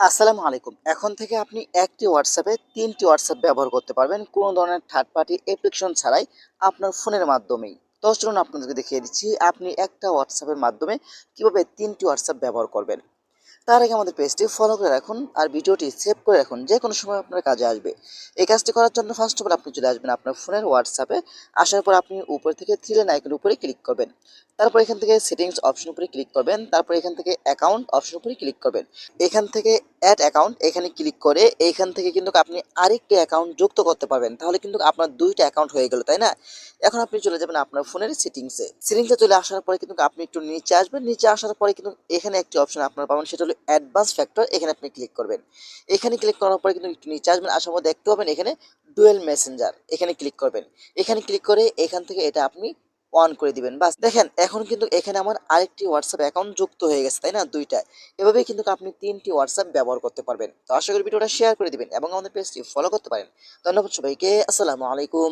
আসসালামু আলাইকুম। এখন থেকে আপনি একটি হোয়াটসঅ্যাপে ৩ টি হোয়াটসঅ্যাপ ব্যবহার করতে পারবেন কোনো ধরনের থার্ড পার্টি অ্যাপ্লিকেশন ছাড়াই আপনার ফোনের মাধ্যমেই। তো চলুন আপনাদেরকে দেখিয়ে দিচ্ছি আপনি একটা হোয়াটসঅ্যাপের মাধ্যমে কিভাবে ৩ টি হোয়াটসঅ্যাপ ব্যবহার করবেন। তার আগে আমাদের পেজটি ফলো করে রাখুন আর ভিডিওটি সেভ করে রাখুন, যে কোনো সময় আপনার কাজে আসবে। এই কাজটি করার জন্য ফার্স্ট অফ অল আপনি চলে আসবেন আপনার ফোনের হোয়াটসঅ্যাপে। আসার পর আপনি উপর থেকে থ্রি লাইন আইকনের উপরে ক্লিক করবেন। তারপর এখান থেকে সেটিংস অপশন উপরে ক্লিক করবেন। তারপর এখান থেকে অ্যাকাউন্ট অপশন উপরে ক্লিক করবেন। এখান থেকে অ্যাড অ্যাকাউন্ট এখানে ক্লিক করে এইখান থেকে কিন্তু আপনি আরেকটি অ্যাকাউন্ট যুক্ত করতে পারবেন। তাহলে কিন্তু আপনার ২ টা অ্যাকাউন্ট হয়ে গেল, তাই না? এখন আপনি চলে যাবেন আপনার ফোনের সেটিংসে। সেটিংসে চলে আসার পরে কিন্তু আপনি একটু নিচে আসবেন। নিচে আসার পরে কিন্তু এখানে একটি অপশন আপনারা পাবেন, সেটা হলো অ্যাডভান্স ফ্যাক্টর। এখানে আপনি ক্লিক করবেন। এখানে ক্লিক করার পরে কিন্তু একটু নিচে আসবেন। আসার পর দেখতে পাবেন এখানে ডুয়েল মেসেঞ্জার। এখানে ক্লিক করবেন। এখানে ক্লিক করে এখান থেকে এটা আপনি অন করে দিবেন। বাস দেখেন এখন কিন্তু এখানে আমার আরেকটি হোয়াটসঅ্যাপ অ্যাকাউন্ট যুক্ত হয়ে গেছে, তাই না? ২ টা। এভাবেই কিন্তু আপনি ৩ টি হোয়াটসঅ্যাপ ব্যবহার করতে পারবেন। তো আশা করি ভিডিওটা শেয়ার করে দিবেন এবং আমাদের পেজটি ফলো করতে পারেন। ধন্যবাদ সবাইকে। আসসালামু আলাইকুম।